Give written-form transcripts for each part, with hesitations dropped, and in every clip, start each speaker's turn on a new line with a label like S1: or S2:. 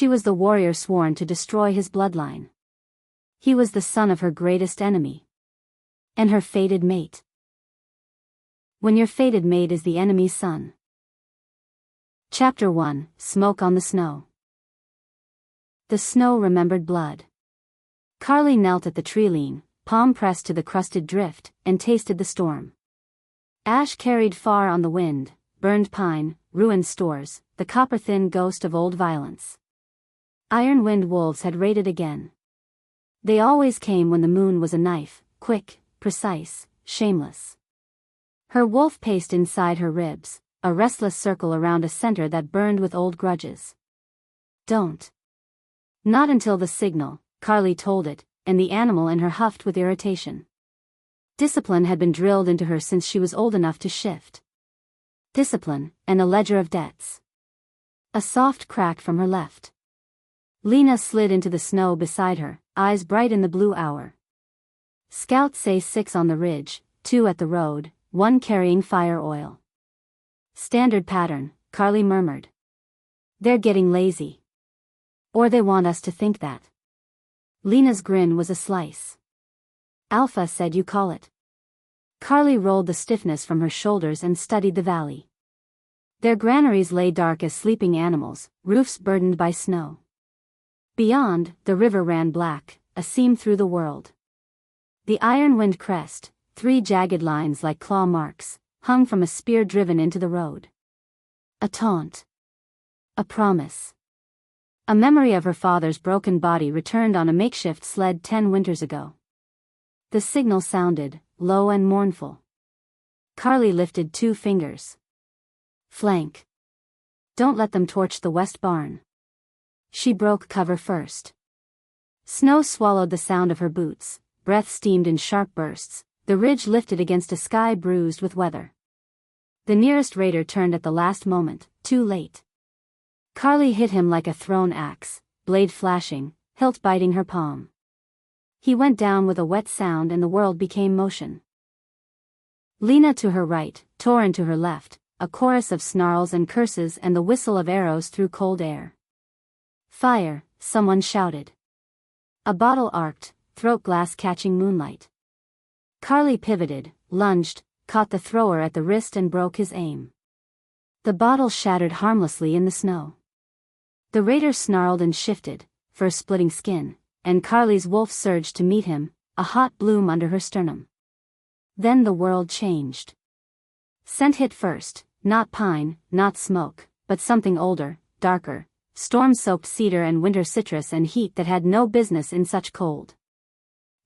S1: She was the warrior sworn to destroy his bloodline. He was the son of her greatest enemy. And her fated mate. When your fated mate is the enemy's son. Chapter 1, Smoke on the Snow. The snow remembered blood. Carly knelt at the tree-lean, palm pressed to the crusted drift, and tasted the storm. Ash carried far on the wind, burned pine, ruined stores, the copper-thin ghost of old violence. Ironwind wolves had raided again. They always came when the moon was a knife, quick, precise, shameless. Her wolf paced inside her ribs, a restless circle around a center that burned with old grudges. Don't. Not until the signal, Carly told it, and the animal in her huffed with irritation. Discipline had been drilled into her since she was old enough to shift. Discipline, and a ledger of debts. A soft crack from her left. Lena slid into the snow beside her, eyes bright in the blue hour. Scouts say 6 on the ridge, 2 at the road, 1 carrying fire oil. Standard pattern, Carly murmured. They're getting lazy. Or they want us to think that. Lena's grin was a slice. Alpha said you call it. Carly rolled the stiffness from her shoulders and studied the valley. Their granaries lay dark as sleeping animals, roofs burdened by snow. Beyond, the river ran black, a seam through the world. The Ironwind crest, 3 jagged lines like claw marks, hung from a spear driven into the road. A taunt. A promise. A memory of her father's broken body returned on a makeshift sled 10 winters ago. The signal sounded, low and mournful. Carly lifted 2 fingers. Flank. Don't let them torch the west barn. She broke cover first. Snow swallowed the sound of her boots, breath steamed in sharp bursts, the ridge lifted against a sky bruised with weather. The nearest raider turned at the last moment, too late. Carly hit him like a thrown axe, blade flashing, hilt biting her palm. He went down with a wet sound and the world became motion. Lena to her right, Torin to her left, a chorus of snarls and curses and the whistle of arrows through cold air. Fire, someone shouted. A bottle arced, throat glass catching moonlight. Carly pivoted, lunged, caught the thrower at the wrist and broke his aim. The bottle shattered harmlessly in the snow. The raider snarled and shifted, fur-splitting skin, and Carly's wolf surged to meet him, a hot bloom under her sternum. Then the world changed. Scent hit first, not pine, not smoke, but something older, darker, storm-soaked cedar and winter citrus and heat that had no business in such cold.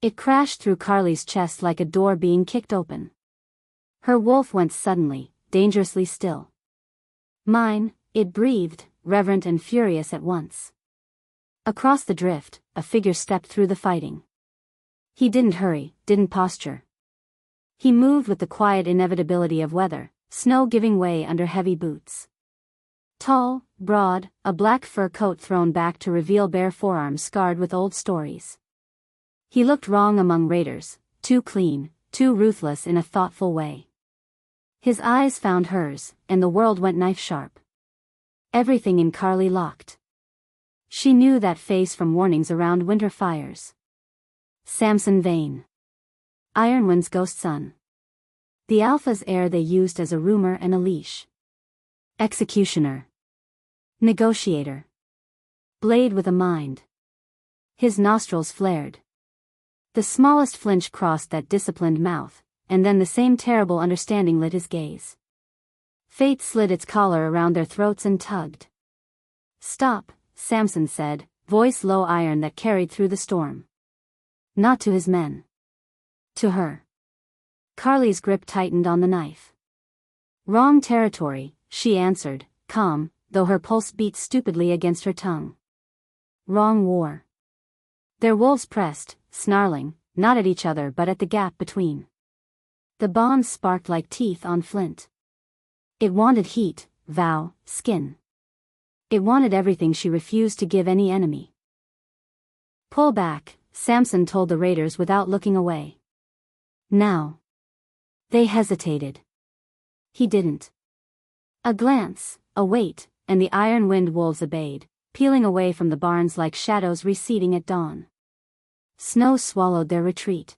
S1: It crashed through Carly's chest like a door being kicked open. Her wolf went suddenly, dangerously still. Mine, it breathed, reverent and furious at once. Across the drift, a figure stepped through the fighting. He didn't hurry, didn't posture. He moved with the quiet inevitability of weather, snow giving way under heavy boots. Tall, broad, a black fur coat thrown back to reveal bare forearms scarred with old stories. He looked wrong among raiders, too clean, too ruthless in a thoughtful way. His eyes found hers, and the world went knife-sharp. Everything in Carly locked. She knew that face from warnings around winter fires. Samson Vayne. Ironwind's ghost son. The Alpha's heir they used as a rumor and a leash. Executioner. Negotiator. Blade with a mind. His nostrils flared. The smallest flinch crossed that disciplined mouth, and then the same terrible understanding lit his gaze. Fate slid its collar around their throats and tugged. Stop, Samson said, voice low iron that carried through the storm. Not to his men. To her. Carly's grip tightened on the knife. Wrong territory, she answered, calm, though her pulse beat stupidly against her tongue. Wrong war. Their wolves pressed, snarling, not at each other but at the gap between. The bonds sparked like teeth on flint. It wanted heat, vow, skin. It wanted everything she refused to give any enemy. Pull back, Samson told the raiders without looking away. Now. They hesitated. He didn't. A glance, a wait, and the Ironwind wolves obeyed, peeling away from the barns like shadows receding at dawn. Snow swallowed their retreat.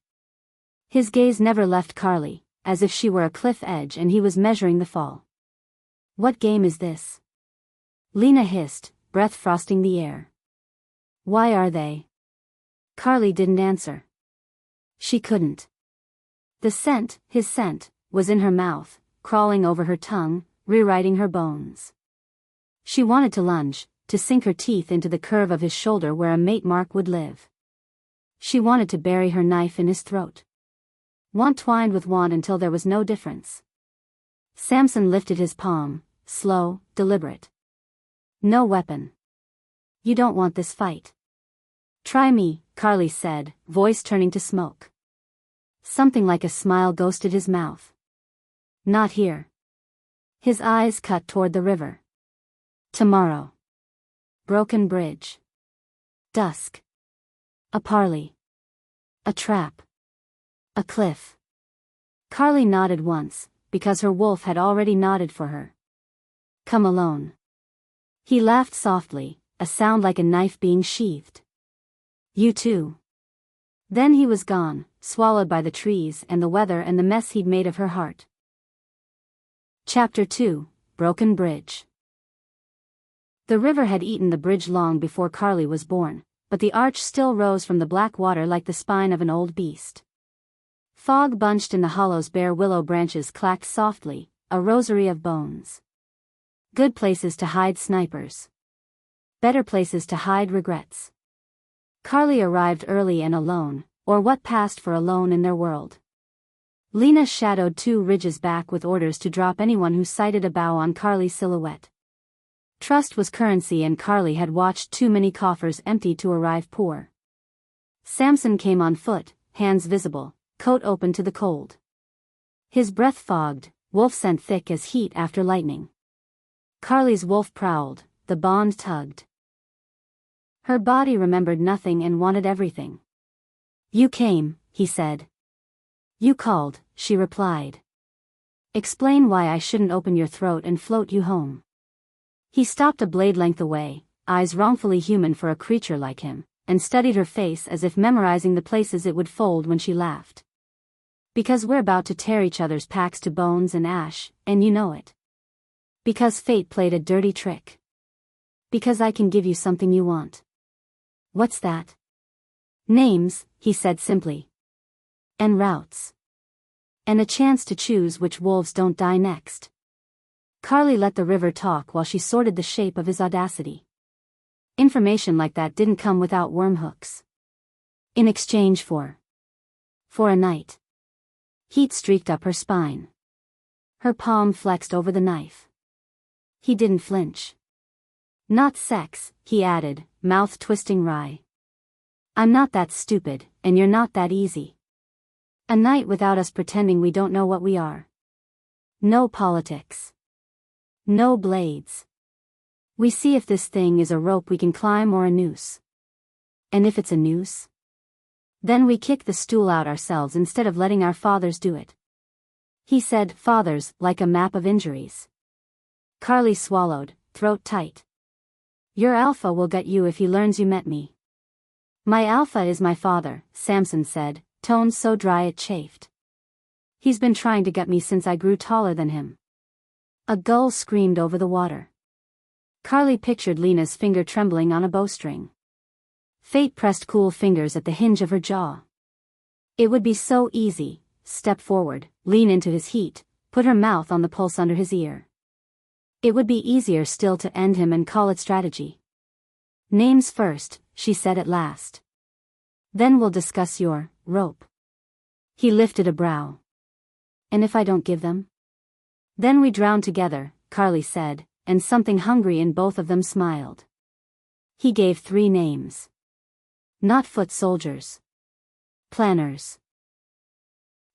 S1: His gaze never left Carly, as if she were a cliff edge and he was measuring the fall. "What game is this?" Lena hissed, breath frosting the air. "Why are they?" Carly didn't answer. She couldn't. The scent, his scent, was in her mouth, crawling over her tongue, rewriting her bones. She wanted to lunge, to sink her teeth into the curve of his shoulder where a mate mark would live. She wanted to bury her knife in his throat. Want twined with want until there was no difference. Samson lifted his palm, slow, deliberate. "No weapon. You don't want this fight." "Try me," Carly said, voice turning to smoke. Something like a smile ghosted his mouth. "Not here." His eyes cut toward the river. "Tomorrow. Broken bridge. Dusk. A parley. A trap. A cliff." Carly nodded once, because her wolf had already nodded for her. "Come alone." He laughed softly, a sound like a knife being sheathed. "You too." Then he was gone, swallowed by the trees and the weather and the mess he'd made of her heart. Chapter 2, Broken Bridge. The river had eaten the bridge long before Carly was born, but the arch still rose from the black water like the spine of an old beast. Fog bunched in the hollows, bare willow branches clacked softly, a rosary of bones. Good places to hide snipers. Better places to hide regrets. Carly arrived early and alone, or what passed for alone in their world. Lena shadowed 2 ridges back with orders to drop anyone who sighted a bow on Carly's silhouette. Trust was currency and Carly had watched too many coffers empty to arrive poor. Samson came on foot, hands visible, coat open to the cold. His breath fogged, wolf scent thick as heat after lightning. Carly's wolf prowled, the bond tugged. Her body remembered nothing and wanted everything. "You came," he said. "You called," she replied. "Explain why I shouldn't open your throat and float you home." He stopped a blade length away, eyes wrongfully human for a creature like him, and studied her face as if memorizing the places it would fold when she laughed. "Because we're about to tear each other's packs to bones and ash, and you know it. Because fate played a dirty trick. Because I can give you something you want." "What's that?" "Names," he said simply. "And routes. And a chance to choose which wolves don't die next." Carly let the river talk while she sorted the shape of his audacity. Information like that didn't come without wormhooks. In exchange for a night. Heat streaked up her spine. Her palm flexed over the knife. He didn't flinch. "Not sex," he added, mouth twisting wry. "I'm not that stupid, and you're not that easy. A night without us pretending we don't know what we are. No politics. No blades. We see if this thing is a rope we can climb or a noose. And if it's a noose, then we kick the stool out ourselves instead of letting our fathers do it." He said fathers like a map of injuries. Carly swallowed, throat tight. "Your alpha will gut you if he learns you met me." "My alpha is my father," Samson said, tone so dry it chafed. "He's been trying to gut me since I grew taller than him." A gull screamed over the water. Carly pictured Lena's finger trembling on a bowstring. Fate pressed cool fingers at the hinge of her jaw. It would be so easy, step forward, lean into his heat, put her mouth on the pulse under his ear. It would be easier still to end him and call it strategy. "Names first," she said at last. "Then we'll discuss your rope." He lifted a brow. "And if I don't give them?" "Then we drown together," Carly said, and something hungry in both of them smiled. He gave 3 names. Not foot soldiers. Planners.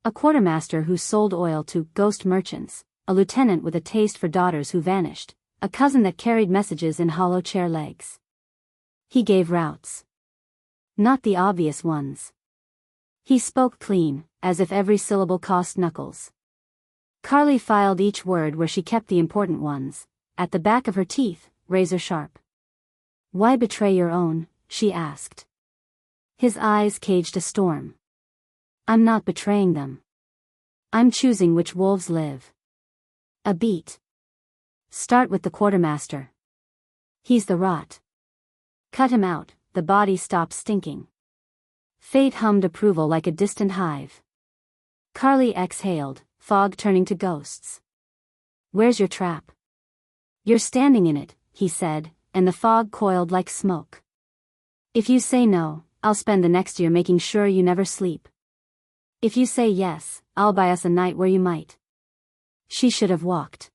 S1: A quartermaster who sold oil to ghost merchants, a lieutenant with a taste for daughters who vanished, a cousin that carried messages in hollow chair legs. He gave routes. Not the obvious ones. He spoke clean, as if every syllable cost knuckles. Carly filed each word where she kept the important ones, at the back of her teeth, razor sharp. Why betray your own? She asked. His eyes caged a storm. I'm not betraying them. I'm choosing which wolves live. A beat. Start with the quartermaster. He's the rot. Cut him out, the body stops stinking. Fate hummed approval like a distant hive. Carly exhaled, fog turning to ghosts. Where's your trap? You're standing in it, he said, and the fog coiled like smoke. If you say no, I'll spend the next year making sure you never sleep. If you say yes, I'll buy us a night where you might. She should have walked.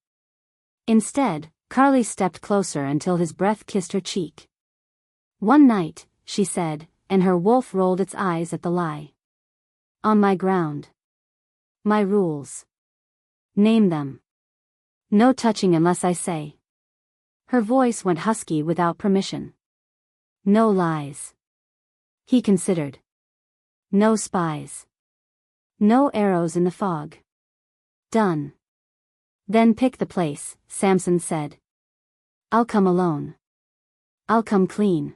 S1: Instead, Carly stepped closer until his breath kissed her cheek. One night, she said, and her wolf rolled its eyes at the lie. On my ground. My rules. Name them. No touching unless I say. Her voice went husky without permission. No lies. He considered. No spies. No arrows in the fog. Done. Then pick the place, Samson said. I'll come alone. I'll come clean.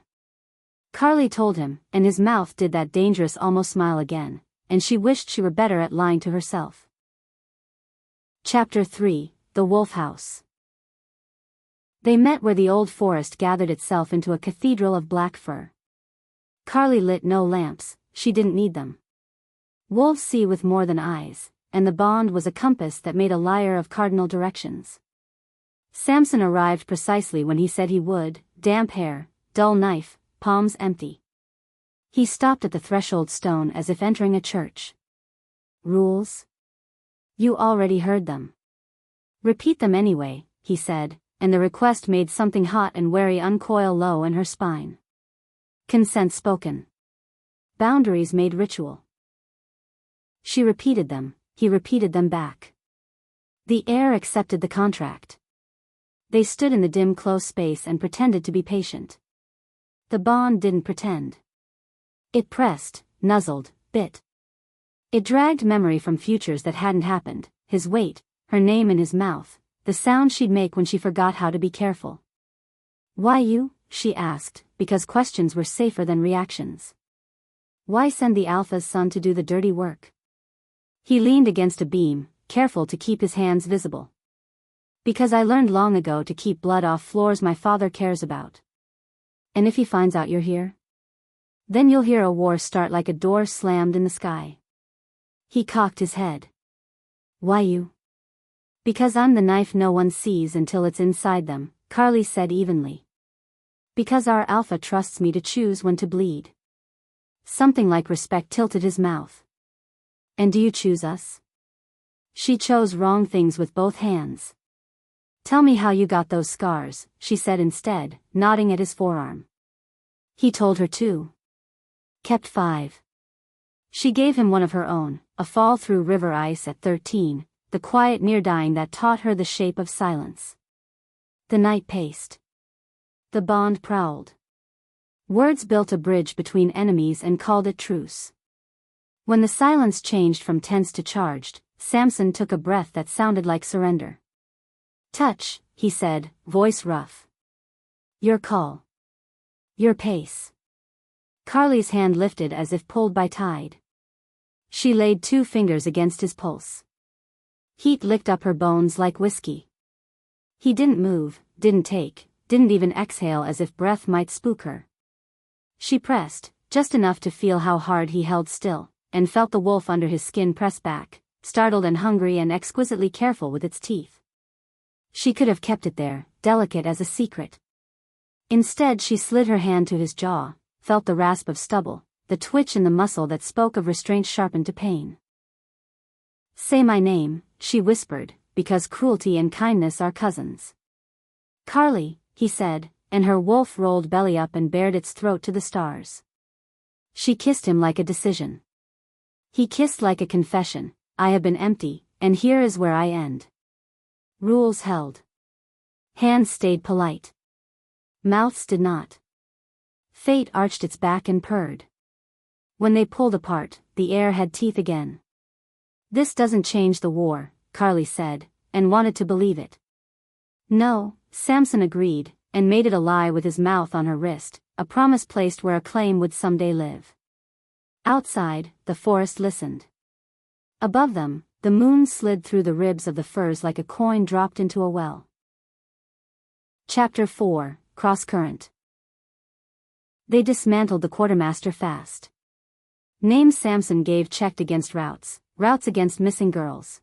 S1: Carly told him, and his mouth did that dangerous almost smile again, and she wished she were better at lying to herself. Chapter 3, The Wolf House. They met where the old forest gathered itself into a cathedral of black fir. Carly lit no lamps, she didn't need them. Wolves see with more than eyes, and the bond was a compass that made a liar of cardinal directions. Samson arrived precisely when he said he would, damp hair, dull knife, palms empty. He stopped at the threshold stone as if entering a church. Rules? You already heard them. Repeat them anyway, he said, and the request made something hot and wary uncoil low in her spine. Consent spoken. Boundaries made ritual. She repeated them, he repeated them back. The air accepted the contract. They stood in the dim close space and pretended to be patient. The bond didn't pretend. It pressed, nuzzled, bit. It dragged memory from futures that hadn't happened, his weight, her name in his mouth, the sound she'd make when she forgot how to be careful. Why you? She asked, because questions were safer than reactions. Why send the alpha's son to do the dirty work? He leaned against a beam, careful to keep his hands visible. Because I learned long ago to keep blood off floors my father cares about. And if he finds out you're here? Then you'll hear a war start like a door slammed in the sky. He cocked his head. Why you? Because I'm the knife no one sees until it's inside them, Carly said evenly. Because our alpha trusts me to choose when to bleed. Something like respect tilted his mouth. And do you choose us? She chose wrong things with both hands. Tell me how you got those scars, she said instead, nodding at his forearm. He told her too. Kept 5. She gave him one of her own, a fall through river ice at 13, the quiet near-dying that taught her the shape of silence. The night paced. The bond prowled. Words built a bridge between enemies and called it truce. When the silence changed from tense to charged, Samson took a breath that sounded like surrender. Touch, he said, voice rough. Your call. Your pace. Carly's hand lifted as if pulled by tide. She laid 2 fingers against his pulse. Heat licked up her bones like whiskey. He didn't move, didn't take, didn't even exhale as if breath might spook her. She pressed, just enough to feel how hard he held still, and felt the wolf under his skin press back, startled and hungry and exquisitely careful with its teeth. She could have kept it there, delicate as a secret. Instead she slid her hand to his jaw, felt the rasp of stubble, the twitch in the muscle that spoke of restraint sharpened to pain. Say my name, she whispered, because cruelty and kindness are cousins. Carly, he said, and her wolf rolled belly up and bared its throat to the stars. She kissed him like a decision. He kissed like a confession, I have been empty, and here is where I end. Rules held. Hands stayed polite. Mouths did not. Fate arched its back and purred. When they pulled apart, the air had teeth again. This doesn't change the war, Carly said, and wanted to believe it. No, Samson agreed, and made it a lie with his mouth on her wrist, a promise placed where a claim would someday live. Outside, the forest listened. Above them, the moon slid through the ribs of the firs like a coin dropped into a well. Chapter 4, Cross-Current. They dismantled the quartermaster fast. Names Samson gave checked against routes against missing girls.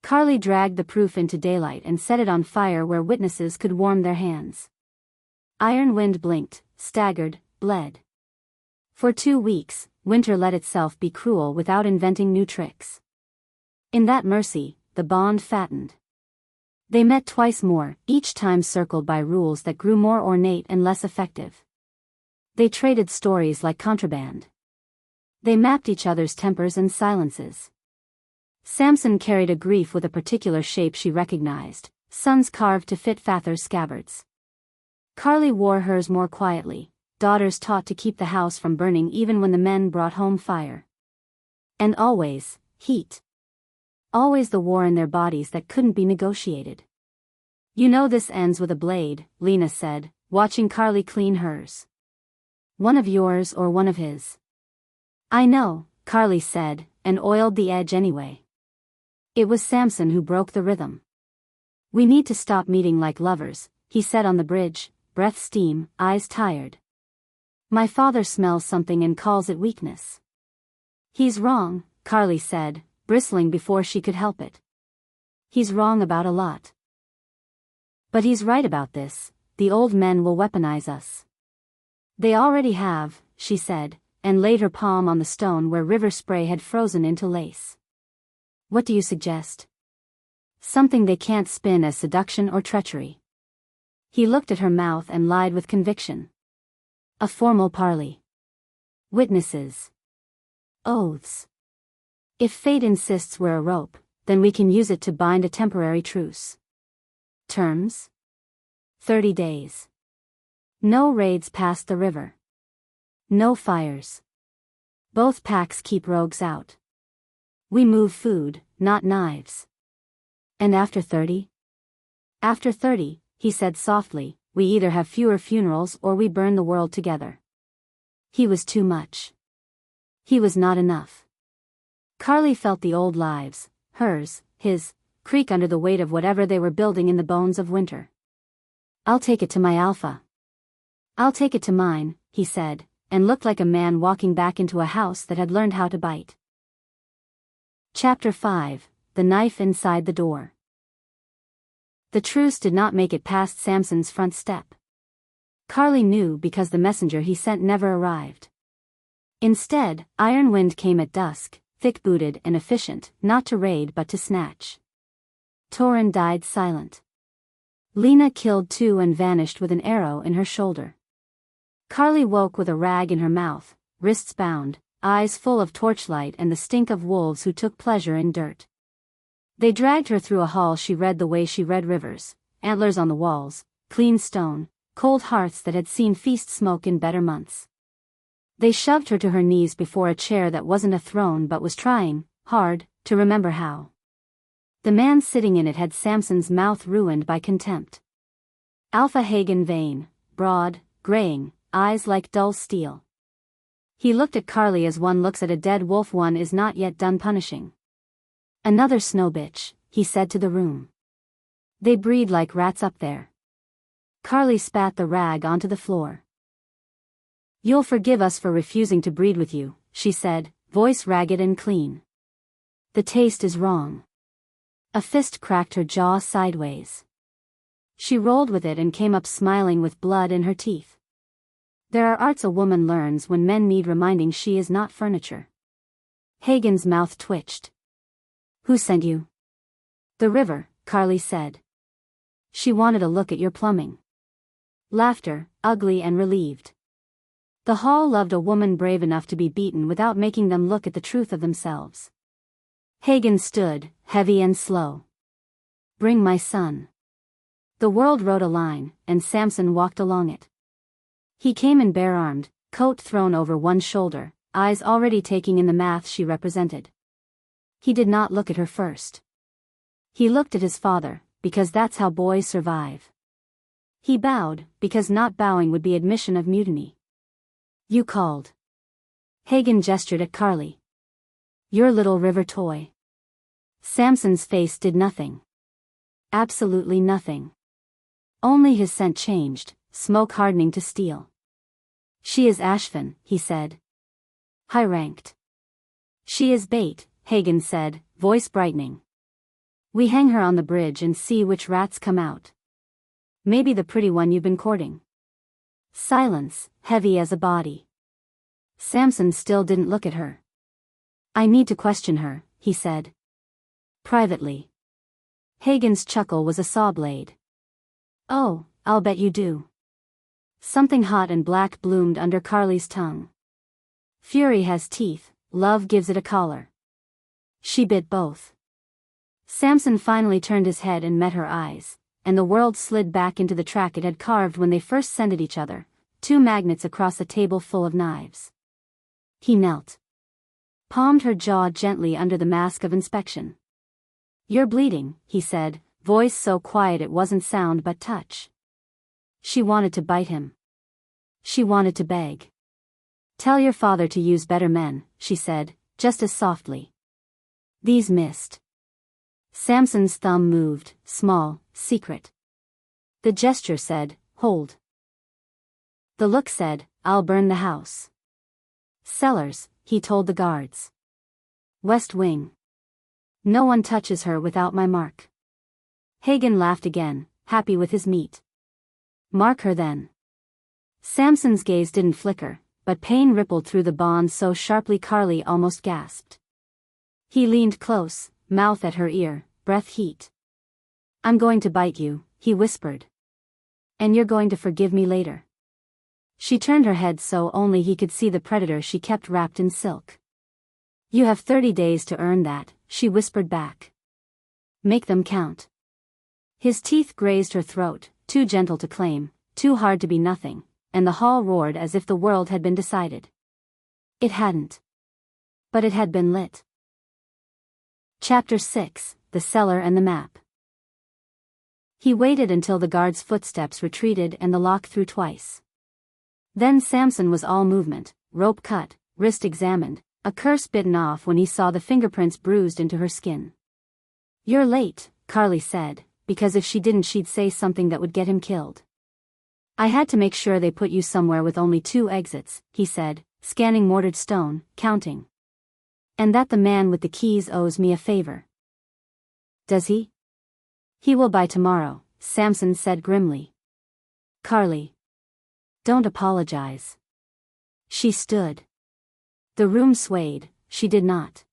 S1: Carly dragged the proof into daylight and set it on fire where witnesses could warm their hands. Ironwind blinked, staggered, bled. For 2 weeks, winter let itself be cruel without inventing new tricks. In that mercy, the bond fattened. They met twice more, each time circled by rules that grew more ornate and less effective. They traded stories like contraband. They mapped each other's tempers and silences. Samson carried a grief with a particular shape she recognized, sons carved to fit Father's scabbards. Carly wore hers more quietly, daughters taught to keep the house from burning even when the men brought home fire. And always, heat. Always the war in their bodies that couldn't be negotiated. You know this ends with a blade, Lena said, watching Carly clean hers. One of yours or one of his. I know, Carly said, and oiled the edge anyway. It was Samson who broke the rhythm. We need to stop meeting like lovers, he said on the bridge, breath steam, eyes tired. My father smells something and calls it weakness. He's wrong, Carly said, bristling before she could help it. He's wrong about a lot. But he's right about this, the old men will weaponize us. They already have, she said, and laid her palm on the stone where river spray had frozen into lace. What do you suggest? Something they can't spin as seduction or treachery. He looked at her mouth and lied with conviction. A formal parley. Witnesses. Oaths. If fate insists we're a rope, then we can use it to bind a temporary truce. Terms? 30 days. No raids past the river. No fires. Both packs keep rogues out. We move food, not knives. And after 30? After 30, he said softly, we either have fewer funerals or we burn the world together. He was too much. He was not enough. Carly felt the old lives, hers, his, creak under the weight of whatever they were building in the bones of winter. I'll take it to my alpha. I'll take it to mine, he said, and looked like a man walking back into a house that had learned how to bite. Chapter 5, The Knife Inside the Door. The truce did not make it past Samson's front step. Carly knew because the messenger he sent never arrived. Instead, Ironwind came at dusk, thick-booted and efficient, not to raid but to snatch. Torin died silent. Lena killed 2 and vanished with an arrow in her shoulder. Carly woke with a rag in her mouth, wrists bound, eyes full of torchlight and the stink of wolves who took pleasure in dirt. They dragged her through a hall she read the way she read rivers, antlers on the walls, clean stone, cold hearths that had seen feast smoke in better months. They shoved her to her knees before a chair that wasn't a throne but was trying, hard, to remember how. The man sitting in it had Samson's mouth ruined by contempt. Alpha Hagen Vayne, broad, graying, eyes like dull steel. He looked at Carly as one looks at a dead wolf one is not yet done punishing. Another snow bitch, he said to the room. They breed like rats up there. Carly spat the rag onto the floor. You'll forgive us for refusing to breed with you, she said, voice ragged and clean. The taste is wrong. A fist cracked her jaw sideways. She rolled with it and came up smiling with blood in her teeth. There are arts a woman learns when men need reminding she is not furniture. Hagen's mouth twitched. Who sent you? The river, Carly said. She wanted a look at your plumbing. Laughter, ugly and relieved. The hall loved a woman brave enough to be beaten without making them look at the truth of themselves. Hagen stood, heavy and slow. Bring my son. The world wrote a line, and Samson walked along it. He came in bare-armed, coat thrown over one shoulder, eyes already taking in the math she represented. He did not look at her first. He looked at his father, because that's how boys survive. He bowed, because not bowing would be admission of mutiny. You called. Hagen gestured at Carly. Your little river toy. Samson's face did nothing. Absolutely nothing. Only his scent changed, smoke hardening to steel. She is Ashfen, he said. High-ranked. She is bait, Hagen said, voice brightening. We hang her on the bridge and see which rats come out. Maybe the pretty one you've been courting. Silence, heavy as a body. Samson still didn't look at her. I need to question her, he said. Privately. Hagen's chuckle was a saw blade. Oh, I'll bet you do. Something hot and black bloomed under Carly's tongue. Fury has teeth, love gives it a collar. She bit both. Samson finally turned his head and met her eyes, and the world slid back into the track it had carved when they first scented each other, two magnets across a table full of knives. He knelt. Palmed her jaw gently under the mask of inspection. You're bleeding, he said, voice so quiet it wasn't sound but touch. She wanted to bite him. She wanted to beg. Tell your father to use better men, she said, just as softly. These missed. Samson's thumb moved, small, secret. The gesture said, hold. The look said, I'll burn the house. Cellars, he told the guards. West Wing. No one touches her without my mark. Hagen laughed again, happy with his meat. Mark her then. Samson's gaze didn't flicker, but pain rippled through the bond so sharply Carly almost gasped. He leaned close, mouth at her ear, breath heat. I'm going to bite you, he whispered. And you're going to forgive me later. She turned her head so only he could see the predator she kept wrapped in silk. You have 30 days to earn that, she whispered back. Make them count. His teeth grazed her throat, too gentle to claim, too hard to be nothing, and the hall roared as if the world had been decided. It hadn't. But it had been lit. Chapter 6, The Cellar and the Map. He waited until the guard's footsteps retreated and the lock threw twice. Then Samson was all movement, rope cut, wrist examined, a curse bitten off when he saw the fingerprints bruised into her skin. You're late, Carly said, because if she didn't she'd say something that would get him killed. I had to make sure they put you somewhere with only 2 exits, he said, scanning mortared stone, counting. And that the man with the keys owes me a favor. Does he? He will by tomorrow, Samson said grimly. Carly. Don't apologize. She stood. The room swayed, she did not.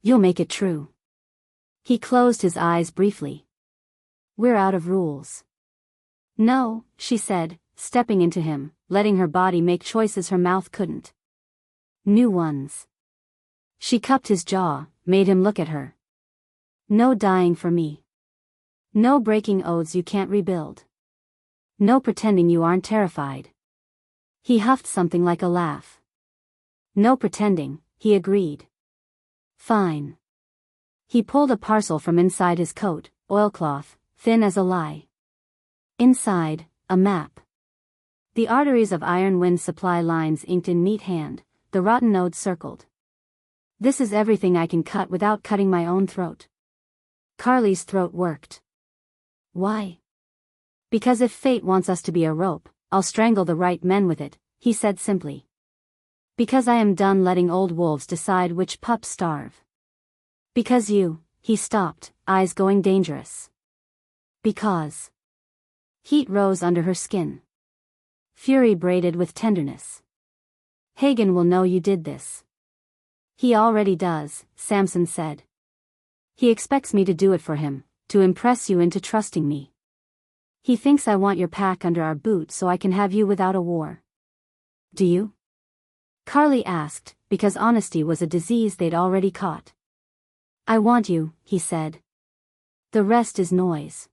S1: You'll make it true. He closed his eyes briefly. We're out of rules. No, she said, stepping into him, letting her body make choices her mouth couldn't. New ones. She cupped his jaw, made him look at her. No dying for me. No breaking oaths you can't rebuild. No pretending you aren't terrified. He huffed something like a laugh. No pretending, he agreed. Fine. He pulled a parcel from inside his coat, oilcloth, thin as a lie. Inside, a map. The arteries of Ironwind supply lines inked in neat hand, the rotten node circled. This is everything I can cut without cutting my own throat. Carly's throat worked. Why? Because if fate wants us to be a rope, I'll strangle the right men with it, he said simply. Because I am done letting old wolves decide which pups starve. Because he stopped, eyes going dangerous. Because. Heat rose under her skin. Fury braided with tenderness. Hagen will know you did this. He already does, Samson said. He expects me to do it for him, to impress you into trusting me. He thinks I want your pack under our boot so I can have you without a war. Do you? Carly asked, because honesty was a disease they'd already caught. I want you, he said. The rest is noise.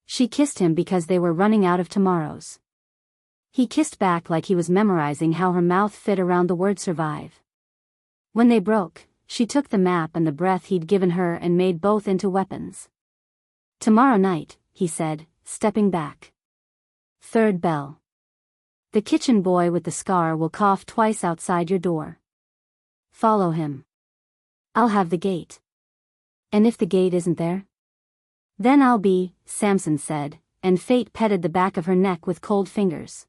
S1: She kissed him because they were running out of tomorrows. He kissed back like he was memorizing how her mouth fit around the word survive. When they broke, she took the map and the breath he'd given her and made both into weapons. Tomorrow night, he said, stepping back. Third bell. The kitchen boy with the scar will cough twice outside your door. Follow him. I'll have the gate. And if the gate isn't there? Then I'll be, Samson said, and fate petted the back of her neck with cold fingers.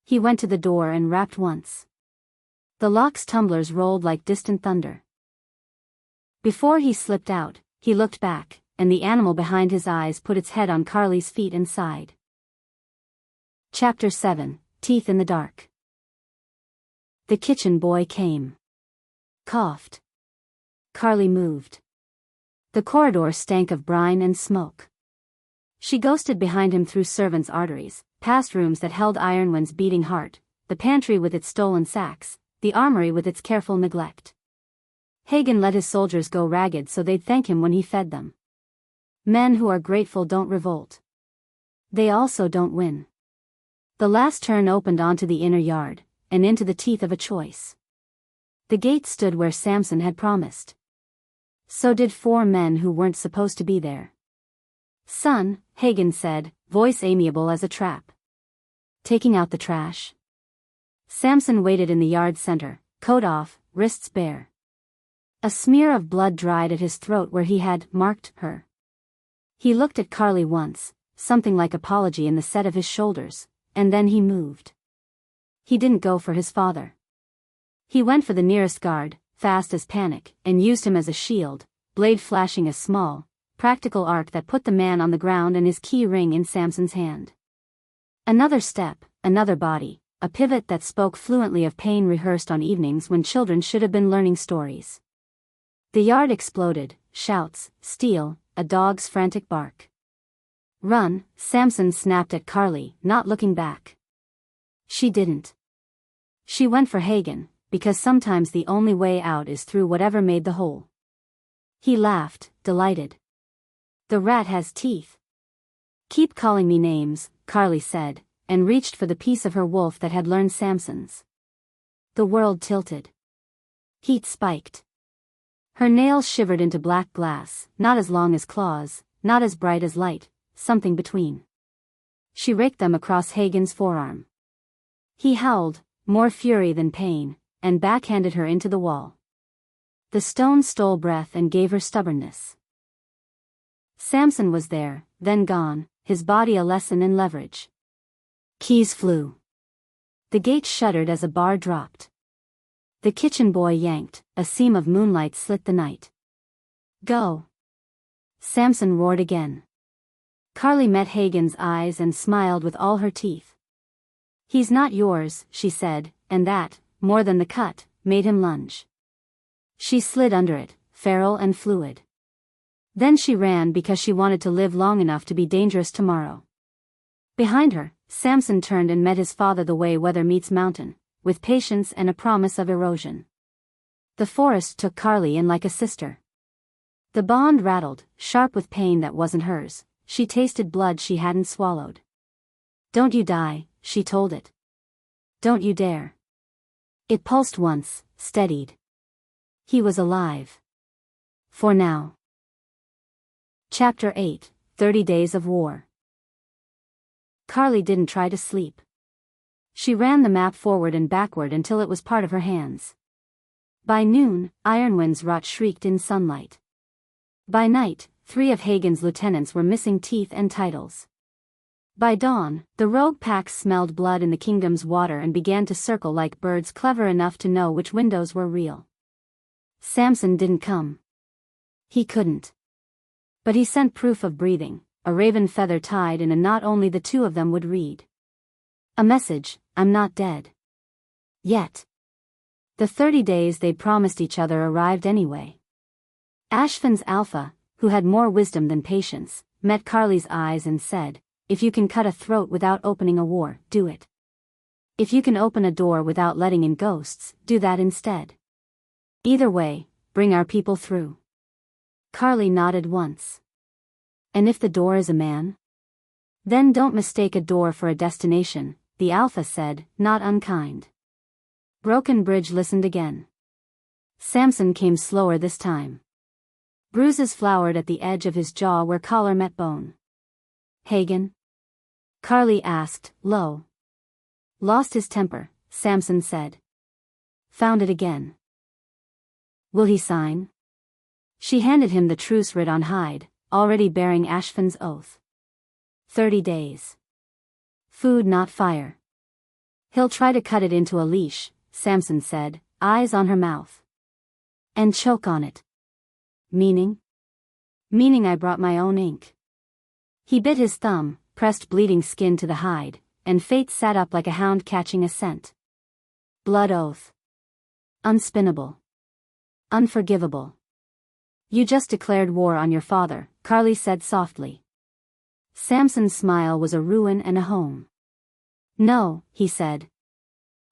S1: He went to the door and rapped once. The lock's tumblers rolled like distant thunder. Before he slipped out, he looked back, and the animal behind his eyes put its head on Carly's feet and sighed. Chapter 7, Teeth in the Dark. The kitchen boy came. Coughed. Carly moved. The corridor stank of brine and smoke. She ghosted behind him through servants' arteries, past rooms that held Ironwind's beating heart, the pantry with its stolen sacks, the armory with its careful neglect. Hagen let his soldiers go ragged so they'd thank him when he fed them. Men who are grateful don't revolt. They also don't win. The last turn opened onto the inner yard, and into the teeth of a choice. The gate stood where Samson had promised. So did 4 men who weren't supposed to be there. Son, Hagen said, voice amiable as a trap. Taking out the trash? Samson waited in the yard center, coat off, wrists bare. A smear of blood dried at his throat where he had marked her. He looked at Carly once, something like apology in the set of his shoulders, and then he moved. He didn't go for his father. He went for the nearest guard, fast as panic, and used him as a shield, blade flashing a small, practical arc that put the man on the ground and his key ring in Samson's hand. Another step, another body, a pivot that spoke fluently of pain rehearsed on evenings when children should have been learning stories. The yard exploded, shouts, steel, a dog's frantic bark. Run, Samson snapped at Carly, not looking back. She didn't. She went for Hagen, because sometimes the only way out is through whatever made the hole. He laughed, delighted. The rat has teeth. Keep calling me names, Carly said, and reached for the piece of her wolf that had learned Samson's. The world tilted. Heat spiked. Her nails shivered into black glass, not as long as claws, not as bright as light, something between. She raked them across Hagen's forearm. He howled, more fury than pain, and backhanded her into the wall. The stone stole breath and gave her stubbornness. Samson was there, then gone, his body a lesson in leverage. Keys flew. The gate shuddered as a bar dropped. The kitchen boy yanked, a seam of moonlight slit the night. Go! Samson roared again. Carly met Hagen's eyes and smiled with all her teeth. He's not yours, she said, and that, more than the cut, made him lunge. She slid under it, feral and fluid. Then she ran because she wanted to live long enough to be dangerous tomorrow. Behind her, Samson turned and met his father the way weather meets mountain, with patience and a promise of erosion. The forest took Carly in like a sister. The bond rattled, sharp with pain that wasn't hers. She tasted blood she hadn't swallowed. Don't you die, she told it. Don't you dare. It pulsed once, steadied. He was alive. For now. Chapter 8, 30 Days of War. Carly didn't try to sleep. She ran the map forward and backward until it was part of her hands. By noon, Ironwind's rot shrieked in sunlight. By night, 3 of Hagen's lieutenants were missing teeth and titles. By dawn, the rogue packs smelled blood in the kingdom's water and began to circle like birds clever enough to know which windows were real. Samson didn't come. He couldn't. But he sent proof of breathing, a raven feather tied in a knot only the 2 of them would read. A message, I'm not dead. Yet. The 30 days they'd promised each other arrived anyway. Ashfen's alpha, who had more wisdom than patience, met Carly's eyes and said, if you can cut a throat without opening a war, do it. If you can open a door without letting in ghosts, do that instead. Either way, bring our people through. Carly nodded once. And if the door is a man? Then don't mistake a door for a destination, the alpha said, not unkind. Broken Bridge listened again. Samson came slower this time. Bruises flowered at the edge of his jaw where collar met bone. Hagen? Carly asked, low. Lost his temper, Samson said. Found it again. Will he sign? She handed him the truce writ on hide, already bearing Ashfen's oath. 30 days. Food not fire. He'll try to cut it into a leash, Samson said, eyes on her mouth. And choke on it. Meaning? Meaning I brought my own ink. He bit his thumb, pressed bleeding skin to the hide, and fate sat up like a hound catching a scent. Blood oath. Unspinnable. Unforgivable. You just declared war on your father, Carly said softly. Samson's smile was a ruin and a home. No, he said.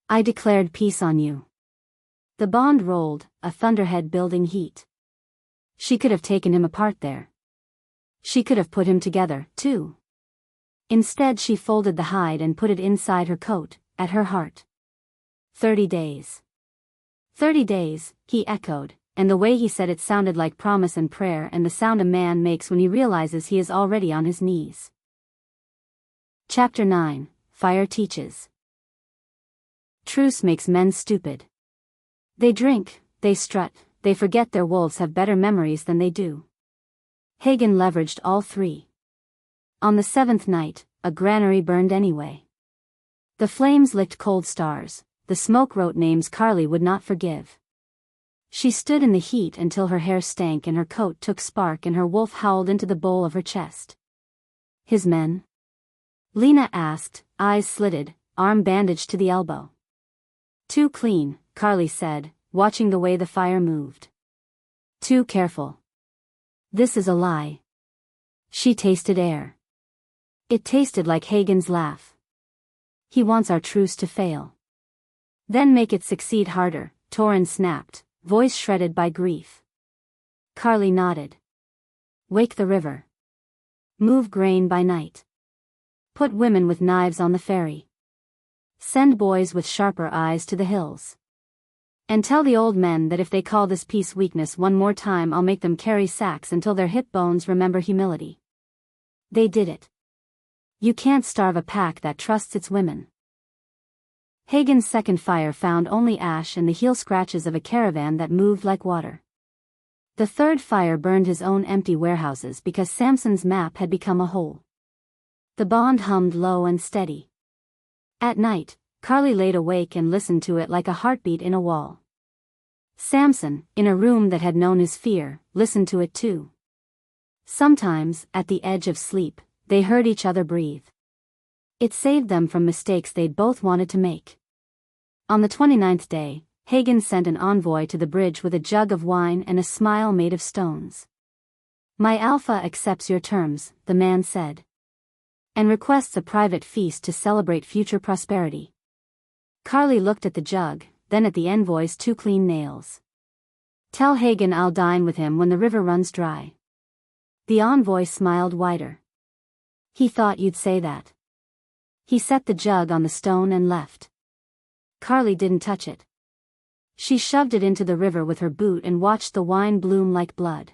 S1: I declared peace on you. The bond rolled, a thunderhead building heat. She could have taken him apart there. She could have put him together, too. Instead she folded the hide and put it inside her coat, at her heart. 30 days. 30 days, he echoed, and the way he said it sounded like promise and prayer and the sound a man makes when he realizes he is already on his knees. Chapter 9, Fire Teaches. Truce makes men stupid. They drink, they strut, they forget their wolves have better memories than they do. Hagen leveraged all three. On the 7th night, a granary burned anyway. The flames licked cold stars, the smoke wrote names Carly would not forgive. She stood in the heat until her hair stank and her coat took spark and her wolf howled into the bowl of her chest. His men? Lena asked, eyes slitted, arm bandaged to the elbow. Too clean, Carly said, watching the way the fire moved. Too careful. This is a lie. She tasted air. It tasted like Hagen's laugh. He wants our truce to fail. Then make it succeed harder, Torrin snapped, voice shredded by grief. Carly nodded. Wake the river. Move grain by night. Put women with knives on the ferry. Send boys with sharper eyes to the hills. And tell the old men that if they call this peace weakness one more time I'll make them carry sacks until their hip bones remember humility. They did it. You can't starve a pack that trusts its women. Hagen's second fire found only ash and the heel scratches of a caravan that moved like water. The third fire burned his own empty warehouses because Samson's map had become a hole. The bond hummed low and steady. At night, Carly laid awake and listened to it like a heartbeat in a wall. Samson, in a room that had known his fear, listened to it too. Sometimes, at the edge of sleep, they heard each other breathe. It saved them from mistakes they'd both wanted to make. On the 29th day, Hagen sent an envoy to the bridge with a jug of wine and a smile made of stones. My alpha accepts your terms, the man said. And requests a private feast to celebrate future prosperity. Carly looked at the jug, then at the envoy's two clean nails. Tell Hagen I'll dine with him when the river runs dry. The envoy smiled wider. He thought you'd say that. He set the jug on the stone and left. Carly didn't touch it. She shoved it into the river with her boot and watched the wine bloom like blood.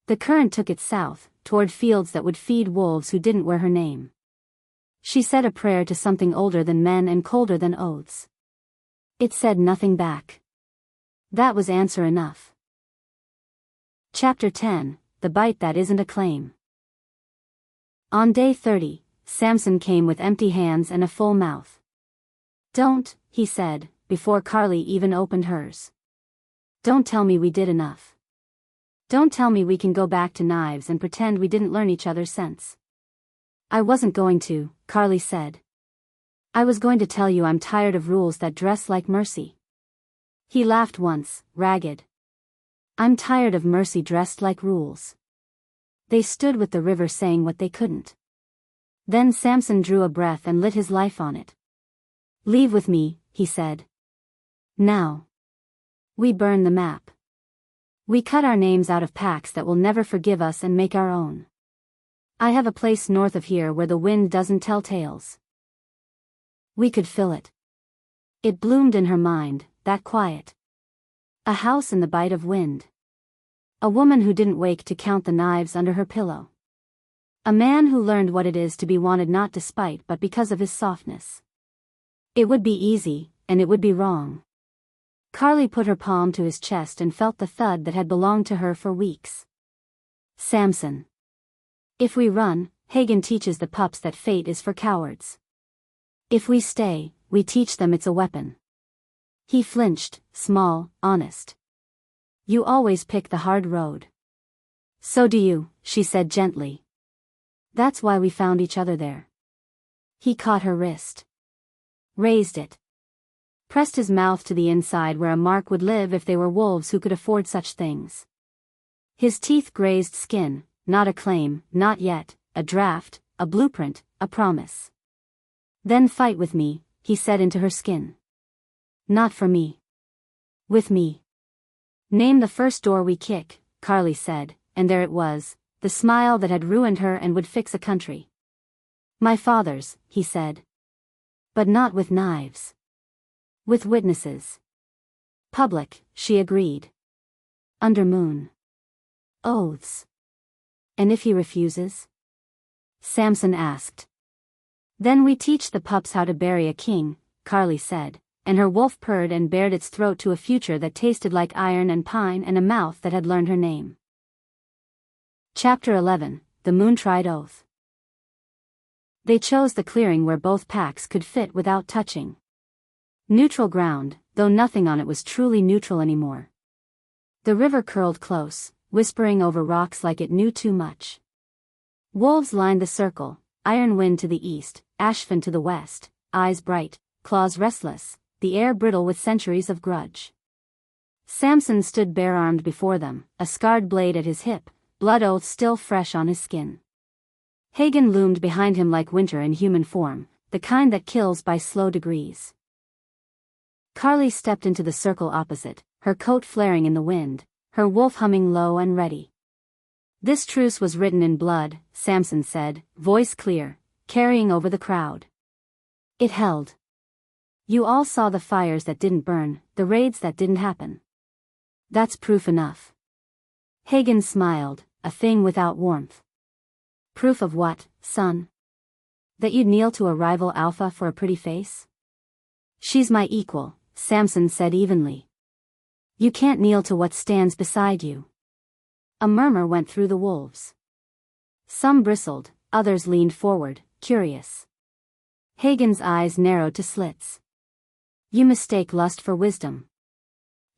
S1: The current took it south, toward fields that would feed wolves who didn't wear her name. She said a prayer to something older than men and colder than oaths. It said nothing back. That was answer enough. Chapter 10, The Bite That Isn't a Claim. On day 30, Samson came with empty hands and a full mouth. Don't, he said, before Carly even opened hers. Don't tell me we did enough. Don't tell me we can go back to knives and pretend we didn't learn each other's sense. I wasn't going to, Carly said. I was going to tell you I'm tired of rules that dress like mercy. He laughed once, ragged. I'm tired of mercy dressed like rules. They stood with the river saying what they couldn't. Then Samson drew a breath and lit his life on it. Leave with me, he said. Now. We burn the map. We cut our names out of packs that will never forgive us and make our own. I have a place north of here where the wind doesn't tell tales. We could fill it. It bloomed in her mind, that quiet. A house in the bite of wind. A woman who didn't wake to count the knives under her pillow. A man who learned what it is to be wanted not despite but because of his softness. It would be easy, and it would be wrong. Carly put her palm to his chest and felt the thud that had belonged to her for weeks. Samson. If we run, Hagen teaches the pups that fate is for cowards. If we stay, we teach them it's a weapon. He flinched, small, honest. You always pick the hard road. So do you, she said gently. That's why we found each other there. He caught her wrist. Raised it. Pressed his mouth to the inside where a mark would live if they were wolves who could afford such things. His teeth grazed skin, not a claim, not yet, a draft, a blueprint, a promise. Then fight with me, he said into her skin. Not for me. With me. Name the first door we kick, Carly said, and there it was, the smile that had ruined her and would fix a country. My father's, he said. But not with knives. With witnesses. Public, she agreed. Under moon. Oaths. And if he refuses? Samson asked. Then we teach the pups how to bury a king, Carly said, and her wolf purred and bared its throat to a future that tasted like iron and pine and a mouth that had learned her name. Chapter 11, The Moon-Tried Oath. They chose the clearing where both packs could fit without touching. Neutral ground, though nothing on it was truly neutral anymore. The river curled close, whispering over rocks like it knew too much. Wolves lined the circle, Ironwind to the east, Ashfen to the west, eyes bright, claws restless, the air brittle with centuries of grudge. Samson stood bare-armed before them, a scarred blade at his hip, blood oath still fresh on his skin. Hagen loomed behind him like winter in human form, the kind that kills by slow degrees. Carly stepped into the circle opposite, her coat flaring in the wind, her wolf humming low and ready. This truce was written in blood, Samson said, voice clear, carrying over the crowd. It held. You all saw the fires that didn't burn, the raids that didn't happen. That's proof enough. Hagen smiled, a thing without warmth. Proof of what, son? That you'd kneel to a rival alpha for a pretty face? She's my equal, Samson said evenly. You can't kneel to what stands beside you. A murmur went through the wolves. Some bristled, others leaned forward, curious. Hagen's eyes narrowed to slits. You mistake lust for wisdom.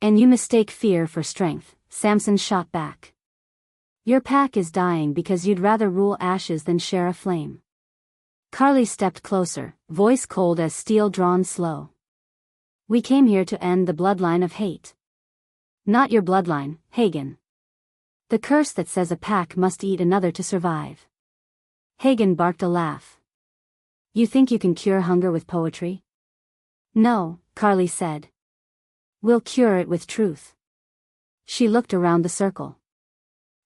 S1: And you mistake fear for strength, Samson shot back. Your pack is dying because you'd rather rule ashes than share a flame. Carly stepped closer, voice cold as steel drawn slow. We came here to end the bloodline of hate. Not your bloodline, Hagen. The curse that says a pack must eat another to survive. Hagen barked a laugh. You think you can cure hunger with poetry? No, Carly said. We'll cure it with truth. She looked around the circle.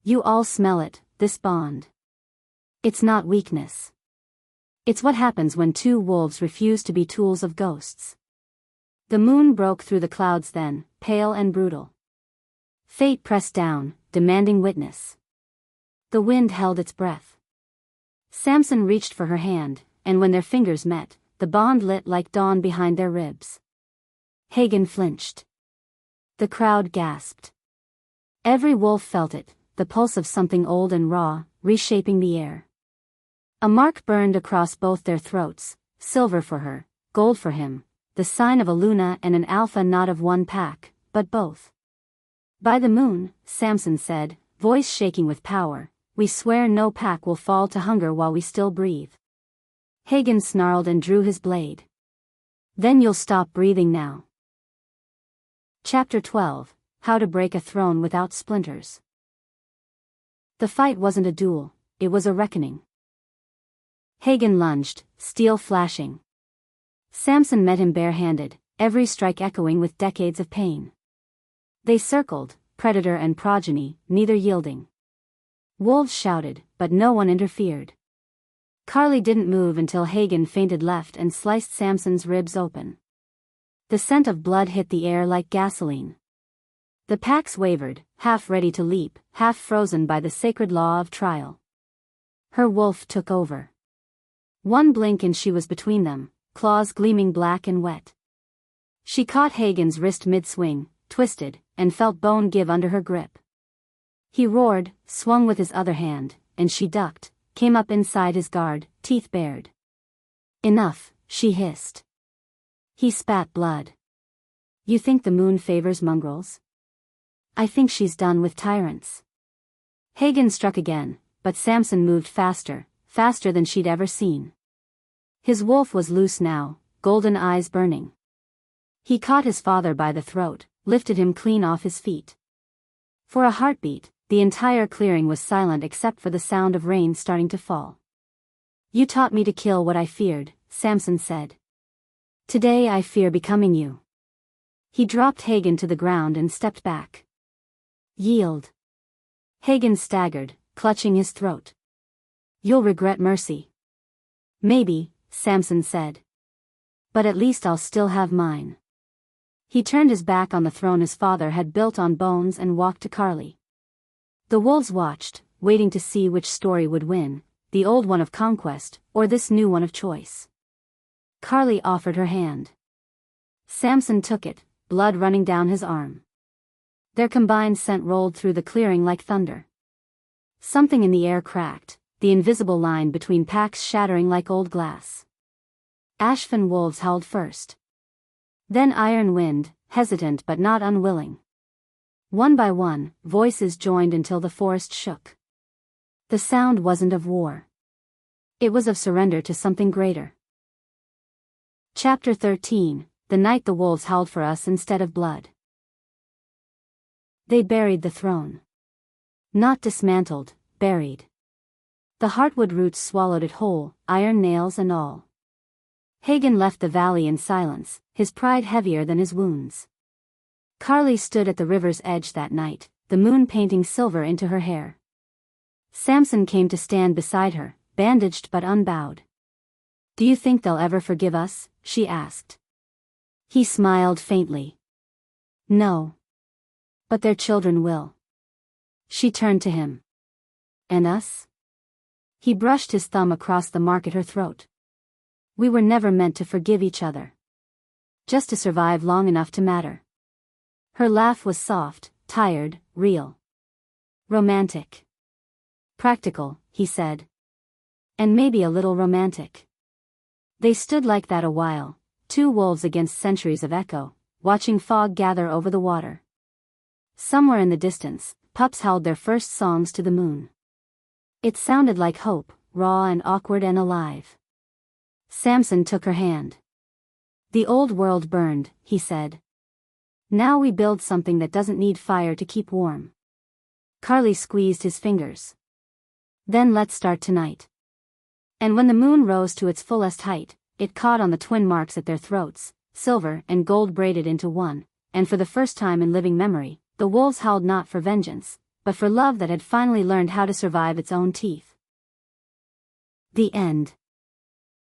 S1: You all smell it, this bond. It's not weakness. It's what happens when two wolves refuse to be tools of ghosts. The moon broke through the clouds then, pale and brutal. Fate pressed down, demanding witness. The wind held its breath. Samson reached for her hand, and when their fingers met, the bond lit like dawn behind their ribs. Hagen flinched. The crowd gasped. Every wolf felt it, the pulse of something old and raw, reshaping the air. A mark burned across both their throats, silver for her, gold for him, the sign of a Luna and an Alpha, not of one pack, but both. By the moon, Samson said, voice shaking with power, we swear no pack will fall to hunger while we still breathe. Hagen snarled and drew his blade. Then you'll stop breathing now. Chapter 12, How to Break a Throne Without Splinters. The fight wasn't a duel, it was a reckoning. Hagen lunged, steel flashing. Samson met him barehanded, every strike echoing with decades of pain. They circled, predator and progeny, neither yielding. Wolves shouted, but no one interfered. Carly didn't move until Hagen feinted left and sliced Samson's ribs open. The scent of blood hit the air like gasoline. The packs wavered, half ready to leap, half frozen by the sacred law of trial. Her wolf took over. One blink and she was between them, claws gleaming black and wet. She caught Hagen's wrist mid-swing, twisted, and felt bone give under her grip. He roared, swung with his other hand, and she ducked, came up inside his guard, teeth bared. Enough, she hissed. He spat blood. You think the moon favors mongrels? I think she's done with tyrants. Hagen struck again, but Samson moved faster, faster than she'd ever seen. His wolf was loose now, golden eyes burning. He caught his father by the throat, lifted him clean off his feet. For a heartbeat, the entire clearing was silent except for the sound of rain starting to fall. You taught me to kill what I feared, Samson said. Today I fear becoming you. He dropped Hagen to the ground and stepped back. Yield. Hagen staggered, clutching his throat. You'll regret mercy. Maybe, Samson said. But at least I'll still have mine. He turned his back on the throne his father had built on bones and walked to Carly. The wolves watched, waiting to see which story would win, the old one of conquest, or this new one of choice. Carly offered her hand. Samson took it, blood running down his arm. Their combined scent rolled through the clearing like thunder. Something in the air cracked, the invisible line between packs shattering like old glass. Ashfen wolves howled first. Then Ironwind, hesitant but not unwilling. One by one, voices joined until the forest shook. The sound wasn't of war. It was of surrender to something greater. Chapter 13, The Night the Wolves Howled for Us Instead of Blood. They buried the throne. Not dismantled, buried. The heartwood roots swallowed it whole, iron nails and all. Hagen left the valley in silence, his pride heavier than his wounds. Carly stood at the river's edge that night, the moon painting silver into her hair. Samson came to stand beside her, bandaged but unbowed. Do you think they'll ever forgive us? She asked. He smiled faintly. No. But their children will. She turned to him. And us? He brushed his thumb across the mark at her throat. We were never meant to forgive each other. Just to survive long enough to matter. Her laugh was soft, tired, real. Romantic. Practical, he said. And maybe a little romantic. They stood like that a while, two wolves against centuries of echo, watching fog gather over the water. Somewhere in the distance, pups howled their first songs to the moon. It sounded like hope, raw and awkward and alive. Samson took her hand. The old world burned, he said. Now we build something that doesn't need fire to keep warm. Carly squeezed his fingers. Then let's start tonight. And when the moon rose to its fullest height, it caught on the twin marks at their throats, silver and gold braided into one, and for the first time in living memory, the wolves howled not for vengeance, but for love that had finally learned how to survive its own teeth. The end.